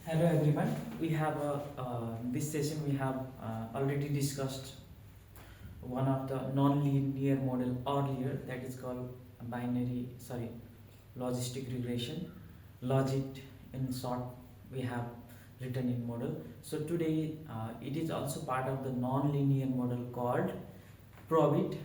Hello everyone. We have this session we have already discussed one of the non-linear model earlier, that is called logistic regression. Logit in short we have written in model. So today it is also part of the non-linear model called Probit,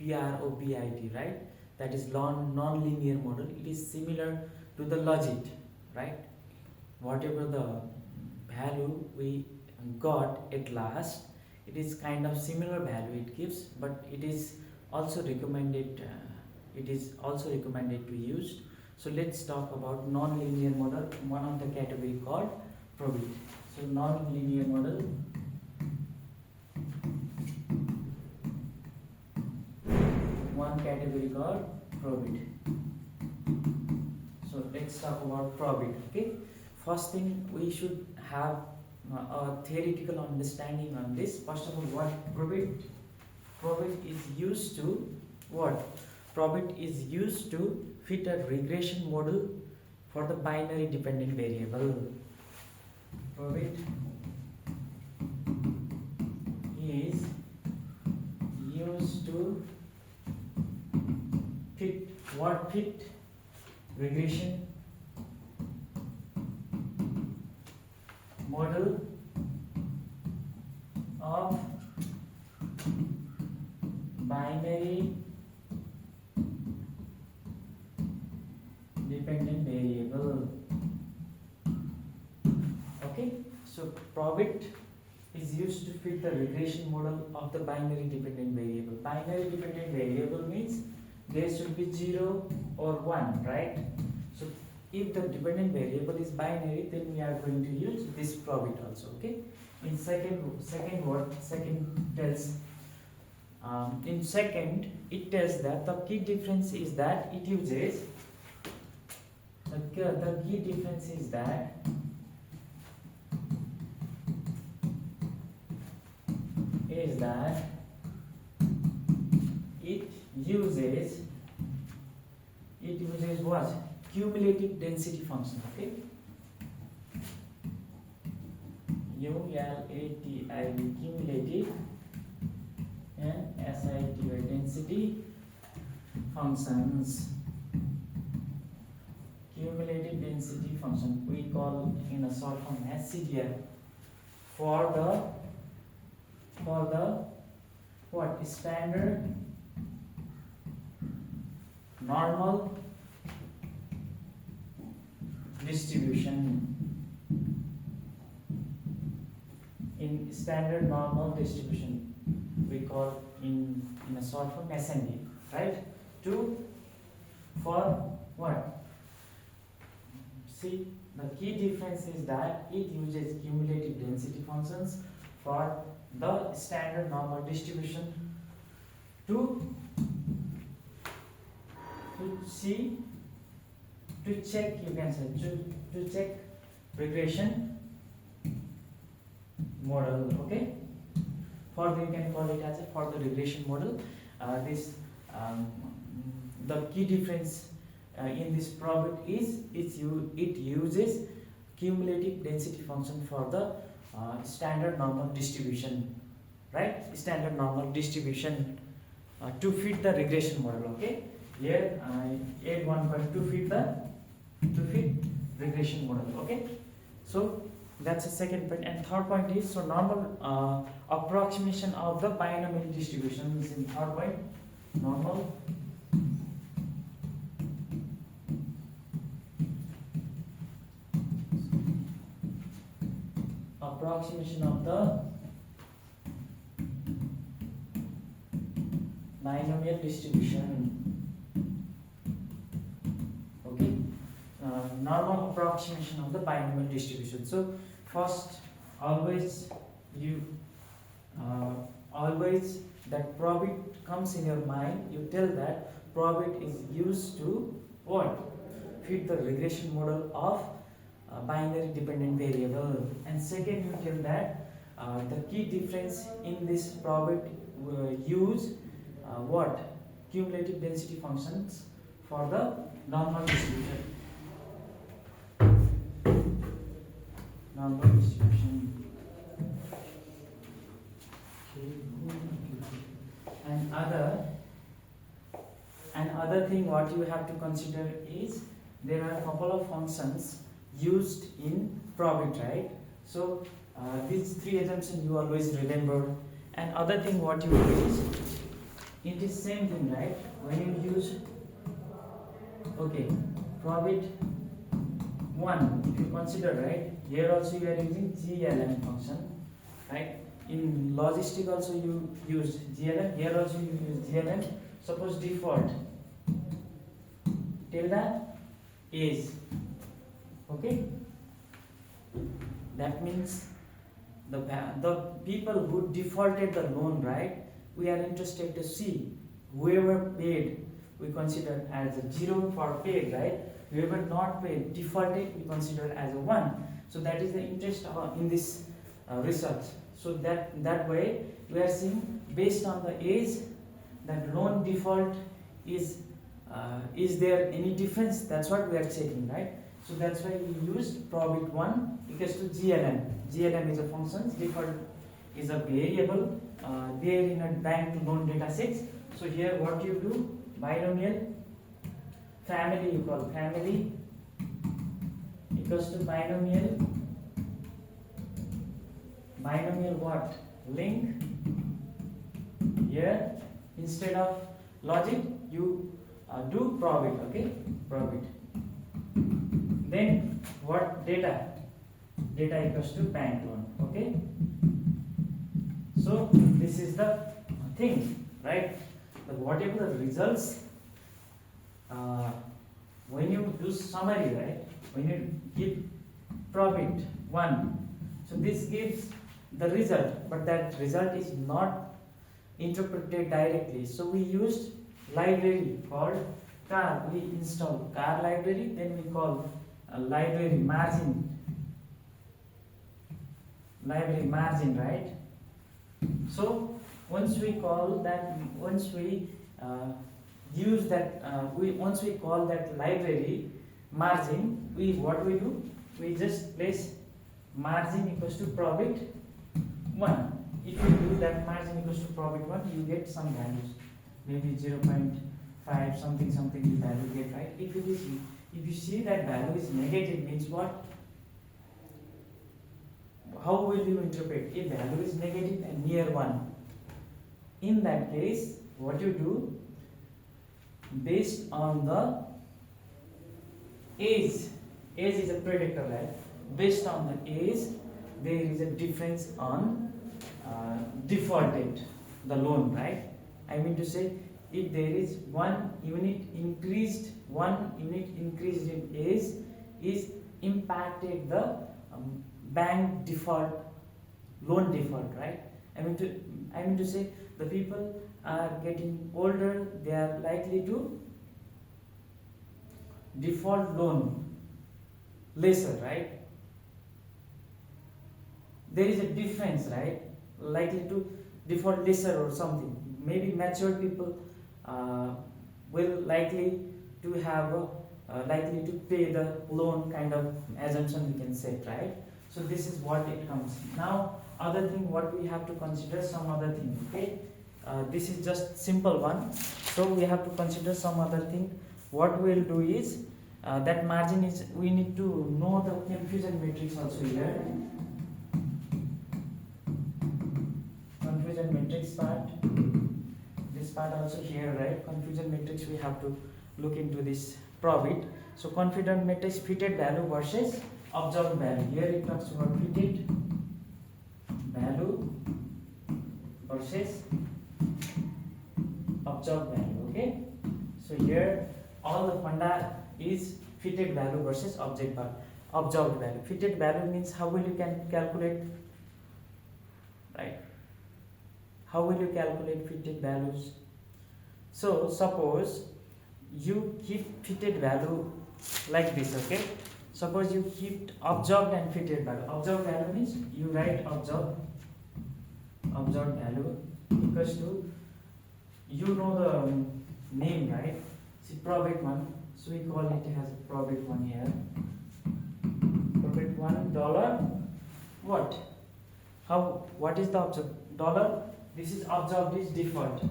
Probit, right? That is non-linear model. It is similar to the Logit, right? Whatever the value we got at last, it is kind of similar value it gives, but it is also recommended to use. So let's talk about non-linear model, one of the category called Probit. So non-linear model, one category called Probit. So let's talk about Probit. Okay, first thing we should have a theoretical understanding on this. First of all, what Probit is used to what? Probit is used to fit a regression model for the binary dependent variable. Probit is used to fit regression model of binary dependent variable. Okay, so Probit is used to fit the regression model of the binary dependent variable. Binary dependent variable means there should be 0 or 1, right? So if the dependent variable is binary, then we are going to use this Probit also. Okay. In second tells in second it tells that the key difference is that it uses the key difference is that it uses what? Cumulative density function. Okay, ULATIV, cumulative, and SITY, density functions. Cumulative density function we call in a short form as CDF for the what? Standard normal distribution. In standard normal distribution we call in a short form SND, right? For what? See, the key difference is that it uses cumulative density functions for the standard normal distribution to check, you can say, to check regression model. Okay, you can call it as for the regression model. The key difference in this Probit is it uses cumulative density function for the standard normal distribution, right? Standard normal distribution to fit the regression model. Okay, here I add one point to fit regression model. Okay, so that's the second point. And third point is, so normal approximation of the binomial distribution is in third point. Normal approximation of the binomial distribution. Okay, normal approximation of the binomial distribution. So first, always that Probit comes in your mind, you tell that Probit is used to what? Fit the regression model of binary dependent variable. And second, you tell that the key difference in this Probit use what? Cumulative density functions for the normal distribution. other thing what you have to consider is there are a couple of functions used in Probit, right? So these three assumptions you always remember. And other thing what you do is, it is same thing, right? When you use, okay, Probit 1, if you consider, right, here also you are using GLM function, right? In logistic also you use GLM, here also you use GLM. Suppose default tilde is, okay, that means the people who defaulted the loan, right, we are interested to see whoever paid we consider as a 0 for paid, right? Whoever not paid defaulted we consider as a 1. So that is the interest in this research. So that way we are seeing based on the age that loan default is there any difference? That's what we are checking, right? So that's why we used Probit 1 equals to GLM. GLM is a function, default is a variable there in a bank loan data sets. So here what you do, binomial family, you call family equals to binomial what? Link. Here instead of logic you do Probit, okay? Probit. Then what? Data equals to bank loan, okay? So this is the thing, right? But whatever the results, when you do summary, right, when you give Probit 1, so this gives the result, but that result is not interpreted directly. So we used library called car. We install car library, then we call a library margin, right? So once we call that, once we use that, once we call that library margin, what we do? We just place margin equals to Probit 1. If you do that margin equals to Probit 1, you get some values, maybe 0.5 something you value get, right? If you see that value is negative, means what? How will you interpret? If value is negative and near 1, in that case, what you do, based on the age is a predictor, right? Based on the age, there is a difference on defaulted the loan, right? I mean to say, if there is 1 unit increased in age is impacted the bank default, loan default, right? I mean to say, the people are getting older, they are likely to default loan lesser, right? There is a difference, right? Likely to default lesser or something. Maybe mature people will likely to have likely to pay the loan kind of assumption we can set, right? So this is what it comes. Now other thing what we have to consider, some other thing, okay? This is just simple one, so we have to consider some other thing. What we will do is that margin is, we need to know the confusion matrix also here. Confusion matrix part, this part also here, right? Confusion matrix, we have to look into this Probit. So confusion matrix, fitted value versus observed value. Here it talks about fitted value versus observed value, okay? So here all the funda is fitted value versus observed value. Fitted value means how will you can calculate, right? How will you calculate fitted values? So suppose you keep fitted value like this, okay? Suppose you keep observed and fitted value. Observed value means you write observed value equals to, you know the name, right? See Probit 1, so we call it as Probit 1 here. Probit $1 what? What is the observed? Dollar, this is observed is default.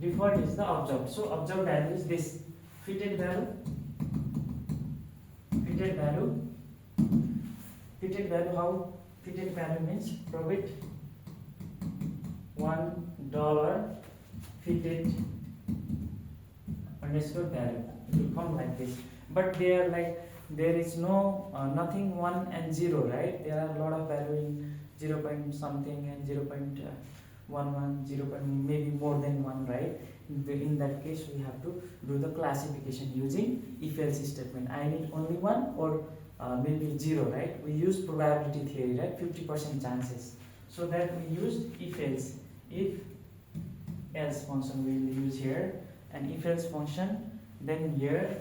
default is the observed. So observed value is this. Fitted value, fitted value, fitted value. How fitted value means Probit $1 fitted underscore value. It will come like this. But they are like, there is no nothing 1 and 0, right? There are a lot of value in 0 point something and 0.11, 0. Maybe more than 1, right? In that case, we have to do the classification using if-else statement. I need only 1 or maybe 0, right? We use probability theory, right? 50% chances. So that we used if-else. If-else function we will use here, and if-else function. Then here,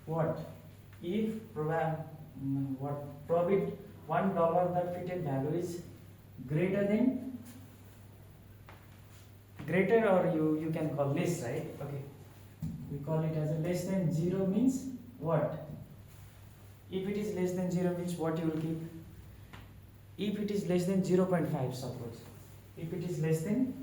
what? If Probit $1 the fitted value is greater or you can call less, right? Okay, we call it as a less than 0 means what? If it is less than 0 means what you will keep? If it is less than 0.5, suppose if it is less than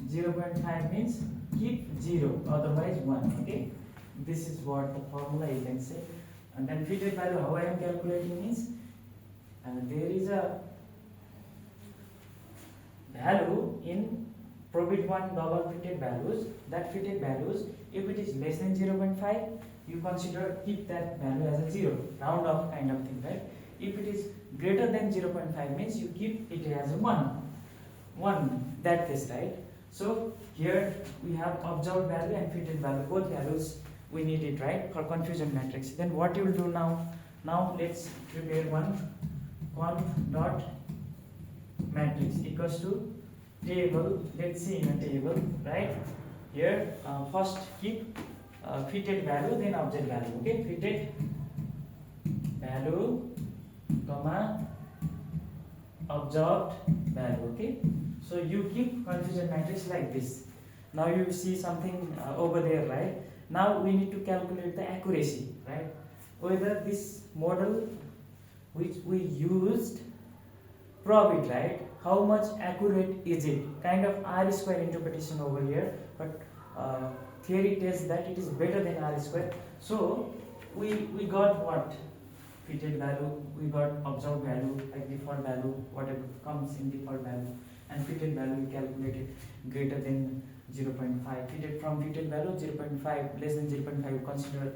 0.5 means keep 0, otherwise 1. Okay, this is what the formula you can say. And then fitted value, how I am calculating is, there is a value in Probit $1 fitted values. That fitted values, if it is less than 0.5, you consider keep that value as a 0, round off kind of thing, right? If it is greater than 0.5 means you keep it as a 1, that case, right? So here we have observed value and fitted value, both values we need it, right, for confusion matrix. Then what you will do now? Now let's prepare one conf dot matrix equals to table. Let's see in a table, right? Here first keep fitted value, then observed value. Okay, fitted value comma observed value. Okay, so you keep confusion matrix like this. Now you see something over there, right? Now we need to calculate the accuracy, right? Whether this model which we used Probit, right? How much accurate is it? Kind of R square interpretation over here, but theory tells that it is better than R square. So we got what? Fitted value, we got observed value, like default value, whatever comes in default value, and fitted value we calculated greater than 0.5. Fitted from fitted value 0.5, less than 0.5 consider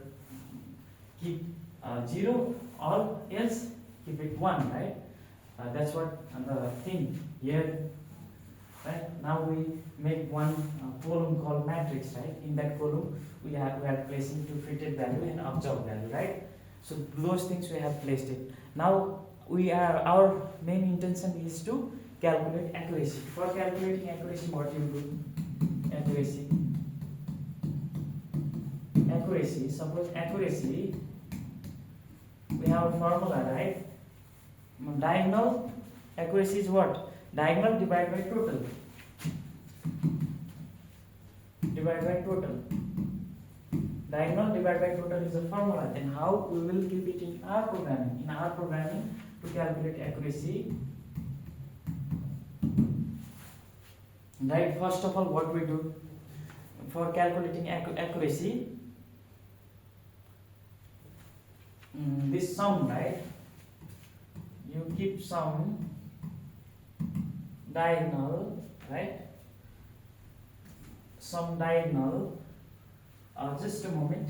keep 0, or else keep it 1, right? That's what the thing here, right? Now we make one column called matrix, right? In that column we are placing two fitted value and observed value, right? So those things we have placed it. Now our main intention is to calculate accuracy. For calculating accuracy, what you do? Accuracy. Suppose accuracy, we have a formula, right? Diagonal accuracy is what? Diagonal divided by total. Diagonal divided by total is a formula. Then how we will keep it in our programming? In our programming, to calculate accuracy, right? First of all, what we do for calculating accuracy, this sum, right? You keep sum diagonal, right? Sum diagonal. Just a moment.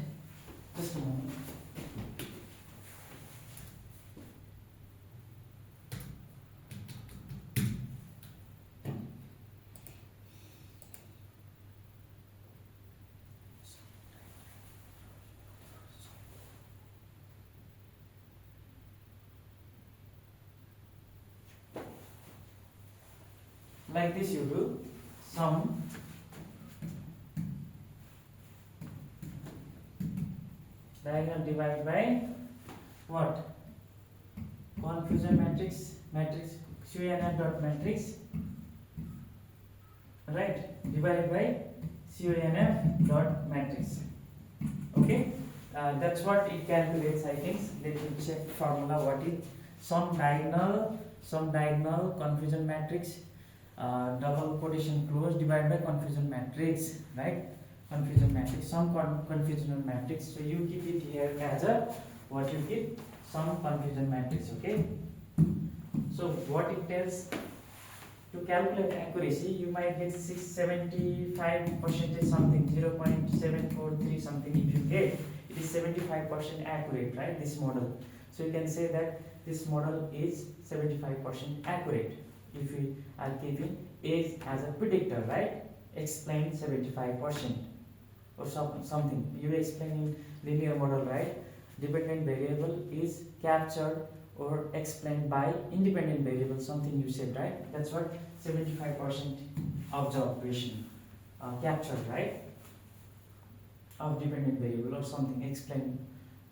Like this you do sum diagonal divided by what? Confusion matrix CONF dot matrix, right? Divided by CONF dot matrix. Okay, that's what it calculates. I think let me check formula what is some diagonal confusion matrix, double quotation close divided by confusion matrix, right? Confusion matrix, some confusion matrix. So you keep it here as a what you keep some confusion matrix. Okay. So what it tells, to calculate accuracy, you might get 75% something, 0.743 something. If you get, it is 75% accurate, right? This model. So you can say that this model is 75% accurate if we are keeping age as a predictor, right? Explain 75% or something. You explain in linear model, right? Dependent variable is captured or explained by independent variable, something you said, right? That's what 75% observation captured, right? Of dependent variable or something explained,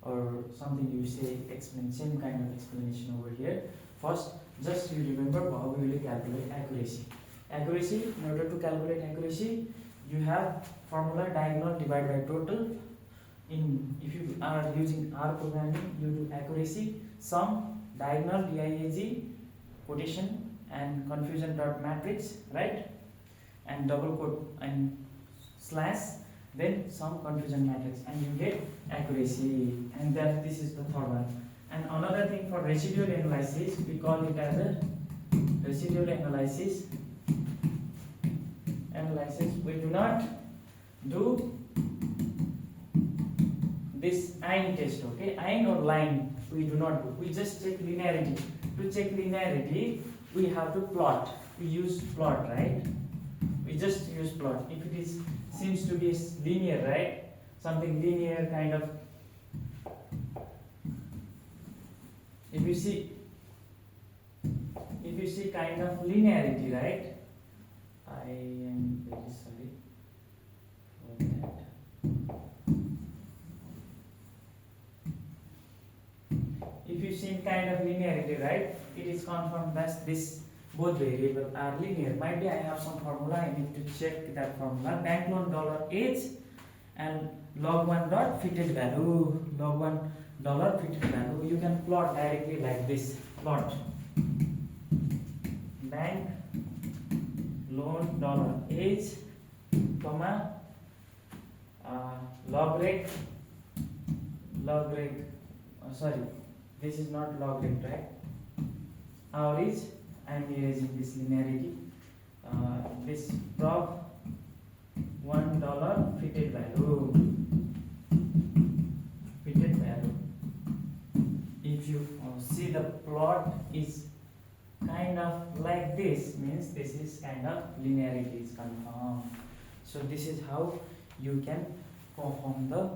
or something you say explain, same kind of explanation over here. First, just you remember how we will calculate accuracy. Accuracy, in order to calculate accuracy, you have formula diagonal divided by total. If you are using R programming, you do accuracy, sum, diagonal, DIAG, quotation and confusion dot matrix, right? And double quote and slash, then some confusion matrix, and you get accuracy. And then this is the third one. And another thing for residual analysis, we call it as a residual analysis. We do not do this AIN test, okay? AIN or line, we do not do. We just check linearity. To check linearity, we have to plot. We use plot, right? We just use plot. If it is seems to be linear, right? Something linear kind of. If you see kind of linearity, right? I am very sorry for that. If you see kind of linearity, right? It is confirmed that this both variables are linear. Might be I have some formula, I need to check that formula. Bank loan $H and log 1 dot fitted value. Log 1 dollar fitted value. You can plot directly like this. Plot bank loan $H, comma log rate. Sorry, this is not log rate, right? Average. I am erasing this linearity. This prob $1 fitted value. If you see the plot is kind of like this, means this is kind of linearity is confirmed. So this is how you can perform the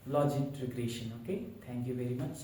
logic regression. Okay, thank you very much.